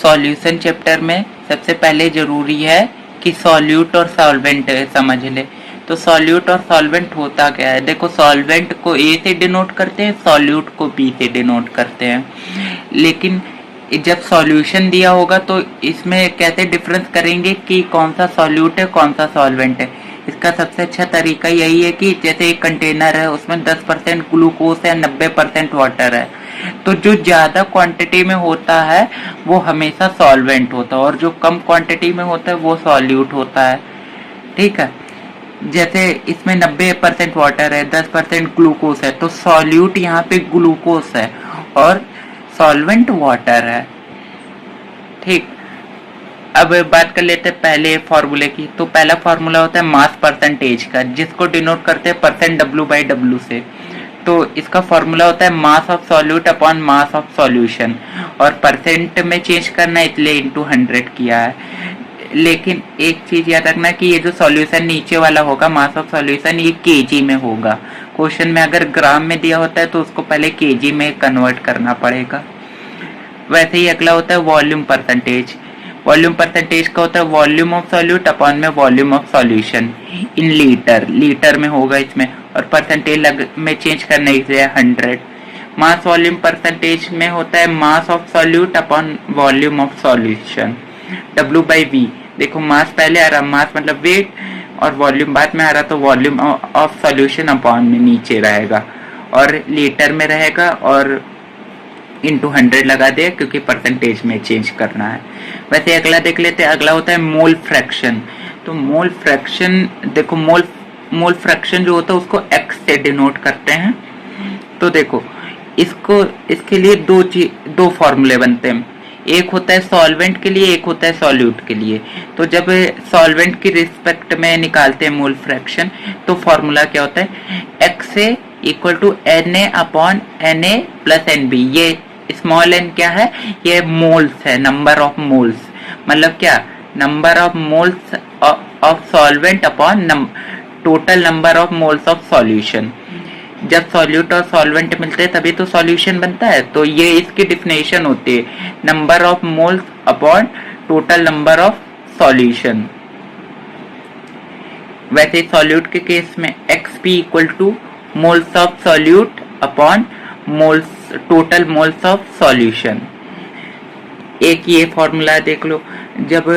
Solution chapter में सबसे पहले ज़रूरी है कि सॉल्यूट और सॉल्वेंट समझ ले। तो सॉल्यूट और सॉल्वेंट होता क्या है? देखो, सॉल्वेंट को ए से डिनोट करते हैं, सॉल्यूट को बी से डिनोट करते हैं। लेकिन जब सॉल्यूशन दिया होगा तो इसमें कैसे डिफरेंस करेंगे कि कौन सा सॉल्यूट है कौन सा सॉल्वेंट है? इसका सबसे अच्छा तरीका यही है कि जैसे एक कंटेनर है, उसमें 10% ग्लूकोज है, 90% वाटर है, तो जो ज़्यादा क्वांटिटी में होता है वो हमेशा सॉल्वेंट होता है और जो कम क्वांटिटी में होता है वो सॉल्यूट होता है। ठीक है, जैसे इसमें 90% वाटर है, 10% ग्लूकोज है, तो सॉल्यूट यहाँ पे ग्लूकोज है और सॉल्वेंट वाटर है। ठीक, अब बात कर लेते हैं पहले फॉर्मूले की। तो पहला फॉर्मूला होता है मास परसेंटेज का, जिसको डिनोट करते हैं परसेंट W/W से। तो इसका फॉर्मूला होता है mass of solute upon mass of solution, और परसेंट में चेंज करना है इसलिए इंटू 100 किया है। लेकिन एक चीज याद रखना कि ये जो सॉल्यूशन नीचे वाला होगा मास ऑफ सॉल्यूशन, ये केजी में होगा। क्वेश्चन में अगर ग्राम में दिया होता है तो उसको पहले केजी में कन्वर्ट करना पड़ेगा। वैसे ही अगला होता है वॉल्यूम परसेंटेज। वॉल्यूम परसेंटेज का होता है वॉल्यूम ऑफ सॉल्यूट अपॉन में volume of solution in litre, litre में होगा इसमें, और परसेंटेज में चेंज करने के लिए 100। मास वॉल्यूम परसेंटेज में होता है mass of solute upon volume of solution, W/V। देखो, मास पहले आ रहा, मास मतलब वेट, और वॉल्यूम बाद में आ रहा, तो वॉल्यूम ऑफ सॉल्यूशन अपॉन में नीचे रहेगा और लीटर में रहेगा, और इंटू 100 लगा दे क्योंकि परसेंटेज में चेंज करना है। वैसे अगला देख लेते हैं, अगला होता है मोल फ्रैक्शन। तो मोल फ्रैक्शन, देखो मोल फ्रैक्शन जो होता है उसको x से डिनोट करते हैं। तो देखो, इसके लिए दो फॉर्मूले बनते हैं, एक होता है सॉल्वेंट के लिए, एक होता है सॉल्यूट के लिए। तो जब सॉल्वेंट की रिस्पेक्ट में निकालते हैं मोल फ्रैक्शन, तो फॉर्मूला क्या होता है, XA = Na upon Na plus NB। ये स्मॉल n क्या है, ये मोल्स है, नंबर ऑफ मोल्स, मतलब क्या, number of moles of solvent upon total number of moles of solution. जब सॉल्यूट और सॉल्वेंट मिलते हैं तभी तो सॉल्यूशन बनता है। तो ये इसकी डिफिनेशन होती है, number of moles upon total number of solution. वैसे सॉल्यूट के केस में XP = moles of solute upon moles total moles of solution. एक ये फॉर्मूला देख लो, जब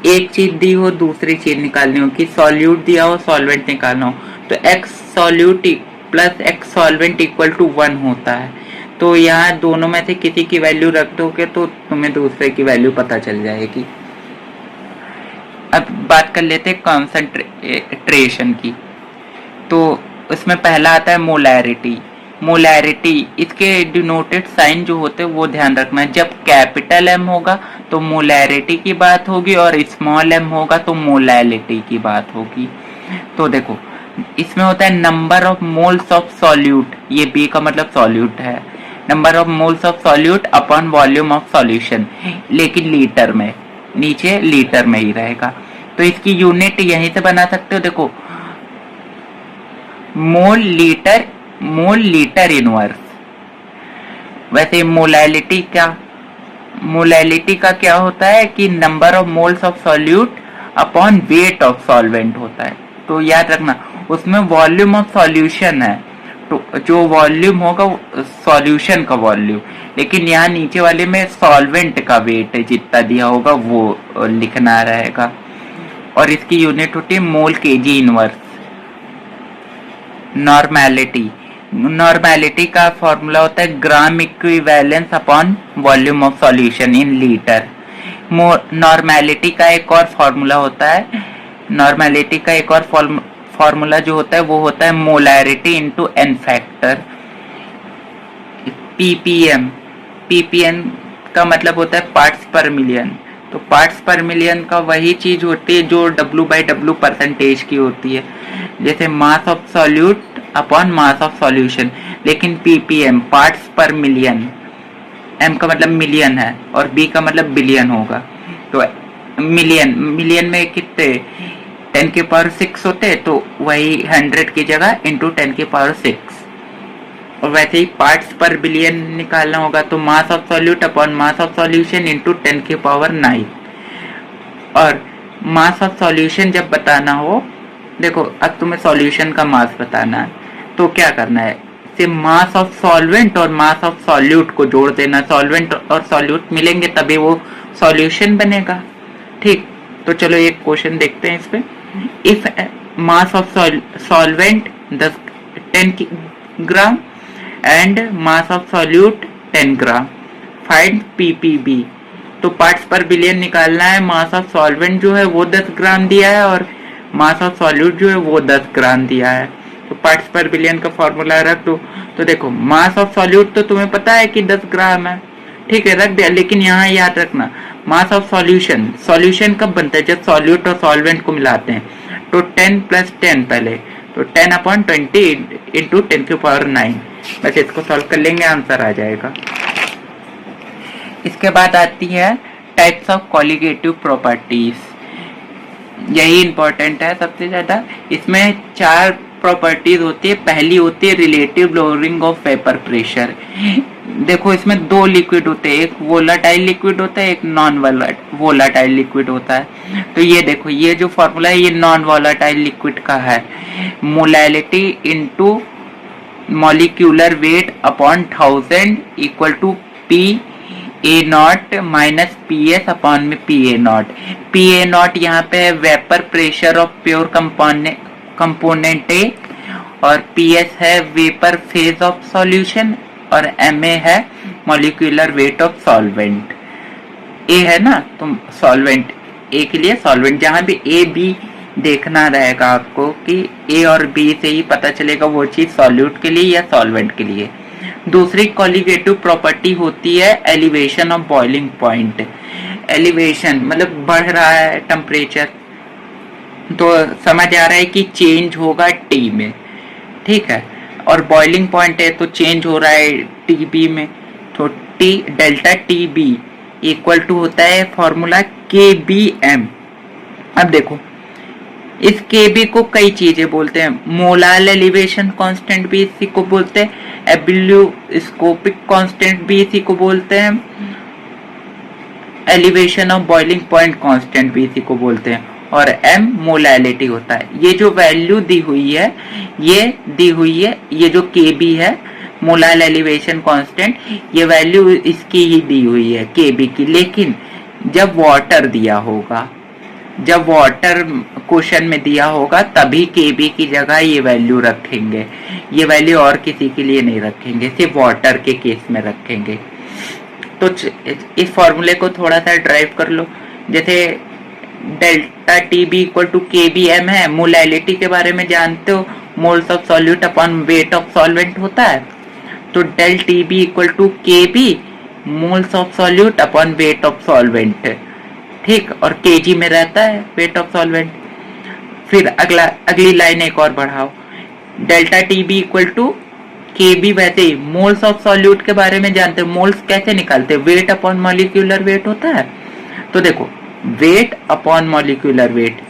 एक चीज दी हो दूसरी चीज निकालनी हो, कि सॉल्यूट दिया हो सॉल्वेंट निकालना हो, तो X solute plus X solvent = 1 होता है। तो यहाँ दोनों में से किसी की वैल्यू रख दोगे तो तुम्हें दूसरे की वैल्यू पता चल जाएगी। अब बात कर लेते हैं कॉन्सेंट्रेशन की। तो उसमें पहला आता है मोलैरिटी। मोलैरिटी, इसके डिनोटेड साइन जो होते हैं वो ध्यान रखना है। जब कैपिटल M होगा तो मोलैरिटी की बात होगी, और स्मॉल m होगा तो मोलैलिटी की बात होगी। तो देखो, इसमें होता है number of moles of solute, ये B का मतलब सॉल्यूट है, number of moles of solute upon volume of solution, लेकिन लीटर में, नीचे लीटर में ही रहेगा। तो इसकी यूनिट यहीं से बना सकते हो, देखो, मोल लीटर इनवर्स। वैसे मोलैलिटी का क्या होता है कि number of moles of solute upon weight of solvent होता है। तो याद रखना, उसमें वॉल्यूम ऑफ सॉल्यूशन है, तो जो वॉल्यूम होगा सॉल्यूशन का वॉल्यूम, लेकिन यहाँ नीचे वाले में सॉल्वेंट का वेट जितना दिया होगा वो लिखना रहेगा, और इसकी यूनिट होती है मोल kg इनवर्स। नॉर्मेलिटी का फॉर्मूला होता है gram equivalence upon volume of solution in litre. Normality का एक और फॉर्मूला होता है, नॉर्मेलिटी का एक और फॉर्मूला जो होता है वो होता है molarity into n factor, ppm का मतलब होता है पार्ट्स पर मिलियन। तो पार्ट्स पर मिलियन का वही चीज होती है जो W/W परसेंटेज की होती है, जैसे mass of solute upon mass of solution, लेकिन ppm पार्ट्स पर मिलियन, m का मतलब मिलियन है और b का मतलब बिलियन होगा। तो मिलियन में कितने 10⁶ होते, तो वही 100 की जगह इंटू 10⁶। और वैसे ही पार्ट्स पर बिलियन निकालना होगा तो mass of solute upon mass of solution into 10⁹। और मास ऑफ सॉल्यूशन जब बताना हो, देखो अब तुम्हें सॉल्यूशन का मास बताना है तो क्या करना है, से मास ऑफ सॉल्वेंट और मास ऑफ सॉल्यूट को जोड़ देना। सॉल्वेंट और सॉल्यूट मिलेंगे तभी वो सॉल्यूशन बनेगा। ठीक, तो चलो एक क्वेश्चन देखते हैं इस पे। If mass of solvent 10 gram and mass of solute 10 gram, find PPB. तो पार्ट्स पर बिलियन निकालना है। मास ऑफ सॉल्वेंट जो है वो 10 ग्राम दिया है और मास ऑफ सॉल्यूट जो है वो 10 ग्राम दिया है। तो पार्ट्स पर बिलियन का फॉर्मूला रख दो। तो देखो मास ऑफ सॉल्यूट तो तुम्हें पता है कि 10 ग्राम है, ठीक है, रख दिया। लेकिन यहाँ याद रखना मास ऑफ सॉल्यूशन, सॉल्यूशन कब बनता है, जब सॉल्यूट और सॉल्वेंट को मिलाते हैं। तो 10 + 10 पहले, तो 10/20 इंटू 10⁹। बस इसको सॉल्व कर लेंगे, आंसर आ जाएगा। इसके बाद आती है टाइप्स ऑफ कॉलिगेटिव प्रॉपर्टीज। यही इंपॉर्टेंट है सबसे ज्यादा। इसमें 4 प्रॉपर्टीज होती है। पहली होती है relative lowering of vapour pressure. देखो इसमें 2 लिक्विड होते हैं, एक वोलाटाइल लिक्विड होता है, एक नॉन वोलाटाइल लिक्विड होता है। तो ये देखो ये जो फॉर्मूला है ये नॉन वोलाटाइल लिक्विड का है। Molality into molecular weight upon 1000 equal to PA0 minus PS upon में PA0। PA0 यहाँ पे है vapour pressure of pure component A और PS है वेपर फेज ऑफ सॉल्यूशन और MA है molecular weight of solvent. A है ना, तो सॉल्वेंट A के लिए सॉल्वेंट, जहां भी A B देखना रहेगा आपको कि A और B से ही पता चलेगा वो चीज सॉल्यूट के लिए या सॉल्वेंट के लिए। दूसरी कॉलिगेटिव प्रॉपर्टी होती है elevation of boiling point. Elevation मतलब बढ़ रहा है टेम्परेचर, तो समझ आ रहा है कि चेंज होगा T में, ठीक है। और बॉइलिंग पॉइंट है तो चेंज हो रहा है TB में। तो T delta TB equal to होता है फॉर्मूला KBM। अब देखो इस KB को कई चीजें बोलते हैं। मोलार एलिवेशन कांस्टेंट भी इसी को बोलते हैं, एब्ल्यूस्कोपिक कांस्टेंट भी इसी को बोलते हैं, elevation of boiling point constant भी इसी को बोलते हैं, और M मोलैलिटी होता है। ये जो वैल्यू दी हुई है ये जो KB है मोलार एलिवेशन कांस्टेंट, ये वैल्यू इसकी ही दी हुई है KB की। लेकिन जब वाटर दिया होगा, जब वाटर क्वेश्चन में दिया होगा तभी KB की जगह ये वैल्यू रखेंगे। ये वैल्यू और किसी के लिए नहीं रखेंगे, सिर्फ वाटर के केस में रखेंगे। तो इस फॉर्मूले को थोड़ा सा ड्राइव कर लो। जैसे delta TB equal to KBM है, मोलैलिटी के बारे में जानते हो, moles of solute upon weight of solvent होता है। तो del TB equal to KB moles of solute upon weight of solvent, ठीक, और kg में रहता है वेट ऑफ सॉल्वेंट। फिर अगली लाइन एक और बढ़ाओ, delta TB equal to KB, वैसे ही मोल्स ऑफ सॉल्यूट के बारे में जानते हैं। मोल्स कैसे निकालते हैं, वेट अपॉन मॉलिक्यूलर वेट होता है। तो देखो wait upon molecular wait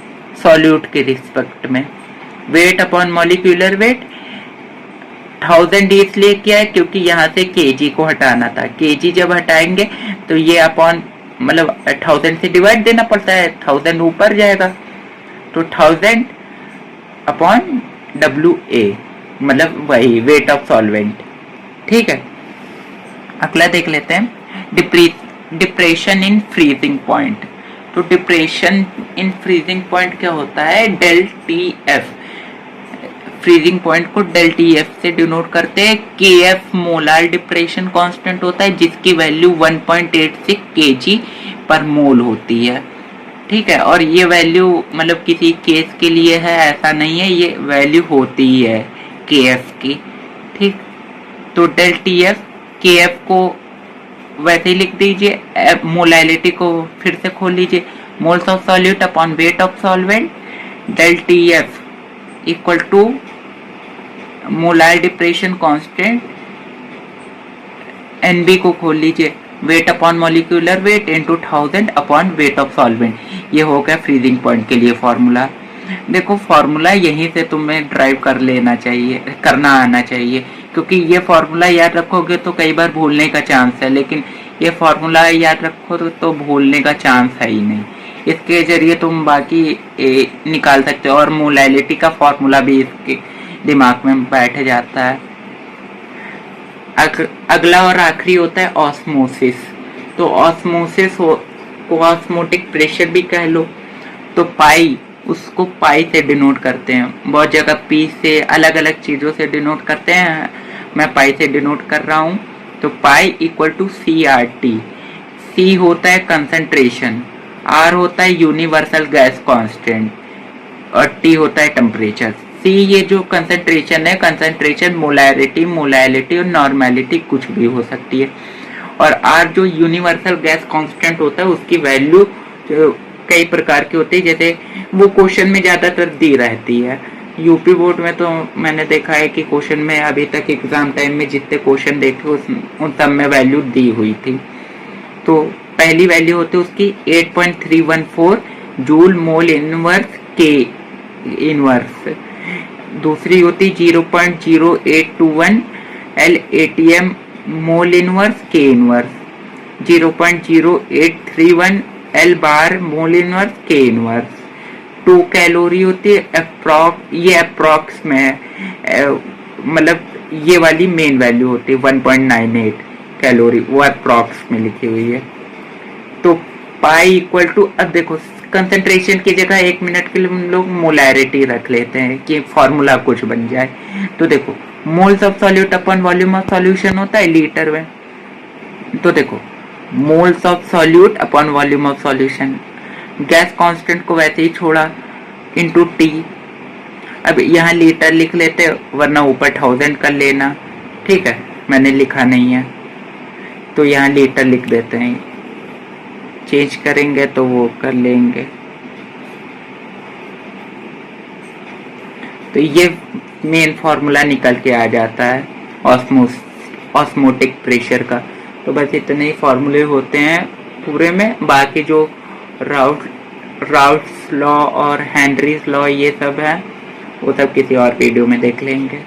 solute के रिस्पेक्ट में, वेट अपॉन मॉलिक्यूलर वेट 1000 इसलिए किया है क्योंकि यहाँ से kg को हटाना था। kg जब हटाएंगे तो ये अपॉन मतलब 1000 से डिवाइड देना पड़ता है, 1000 ऊपर जाएगा। तो 1000 अपॉन WA मतलब वही वेट ऑफ सॉल्वेंट, ठीक है। अगला देख लेते हैं डिप्रेशन इन फ्रीजिंग पॉइंट। तो डिप्रेशन इन फ्रीजिंग पॉइंट क्या होता है, डेल TF। फ्रीजिंग पॉइंट को डेल TF से डिनोट करते हैं। KF मोलार डिप्रेशन कांस्टेंट होता है जिसकी वैल्यू 1.86 kg पर मोल होती है, ठीक है। और ये वैल्यू मतलब किसी केस के लिए है ऐसा नहीं है, ये वैल्यू होती ही है KF की, ठीक। तो डेल TF KF को वैसे ही लिख दीजिए, मोलैलिटी को फिर से खोल लीजिए, moles of solute upon weight of solvent, del TF equal to molar depression constant, NB को खोल लीजिए, weight upon molecular weight into 1000 upon weight of solvent. ये हो गया फ्रीजिंग पॉइंट के लिए फॉर्मूला। देखो फॉर्मूला यहीं से तुम्हें ड्राइव कर लेना चाहिए, करना आना चाहिए क्योंकि ये फॉर्मूला याद रखोगे तो कई बार भूलने का चांस है, लेकिन ये फॉर्मूला याद रखो तो भूलने का चांस है ही नहीं। इसके जरिए तुम बाकी निकाल सकते हो, और मोलैलिटी का फॉर्मूला भी इसके दिमाग में बैठ जाता है। अगला और आखिरी होता है ऑस्मोसिस। तो ऑस्मोसिस को ऑस्मोटिक प्रेशर भी कह लो। तो पाई, उसको पाई से डिनोट करते हैं, बहुत जगह पी से अलग अलग चीज़ों से डिनोट करते हैं, मैं पाई से डिनोट कर रहा हूँ। तो pi equal to CRT। C होता है कंसंट्रेशन, R होता है यूनिवर्सल गैस कांस्टेंट, और T होता है टेम्परेचर। C ये जो कंसंट्रेशन है, कंसंट्रेशन मोलैलिटी और नॉर्मेलिटी कुछ भी हो सकती है। और R जो यूनिवर्सल गैस कांस्टेंट होता है, उसकी वैल्यू कई प्रकार की होती है, जैसे वो क्वेश्चन में ज्यादातर दी रहती है। यूपी बोर्ड में तो मैंने देखा है कि क्वेश्चन में अभी तक एग्जाम टाइम में जितने क्वेश्चन देखे उन सब में वैल्यू दी हुई थी। तो पहली वैल्यू होती है उसकी 8.314 जूल मोल इनवर्स के इनवर्स। दूसरी होती 0.0821 LATM मोल इनवर्स के इनवर्स। 0.0831 L बार मोल इनवर्स के इनवर्स। 2 कैलोरी होती है ये अप्रॉक्स में है, मतलब ये वाली मेन वैल्यू होती है 1.98 कैलोरी, वो अप्रॉक्स में लिखी हुई है। तो पाई इक्वल टू, अब देखो कंसंट्रेशन की जगह 1 मिनट के लिए हम लोग मोलैरिटी रख लेते हैं कि फॉर्मूला कुछ बन जाए। तो देखो moles of solute upon volume of solution होता है लीटर में। तो देखो moles of solute upon volume of solution, gas constant को वैसे ही छोड़ा इनटू T। अब यहाँ लीटर लिख लेते, वरना ऊपर 1000 कर लेना, ठीक है, मैंने लिखा नहीं है तो यहाँ लीटर लिख देते हैं, चेंज करेंगे तो वो कर लेंगे। तो ये मेन फॉर्मूला निकल के आ जाता है ऑस्मोटिक प्रेशर का। तो बस इतने ही फॉर्मूले होते हैं पूरे में, बाकी जो राउट्स लॉ और हेनरीज लॉ ये सब है वो सब किसी और वीडियो में देख लेंगे।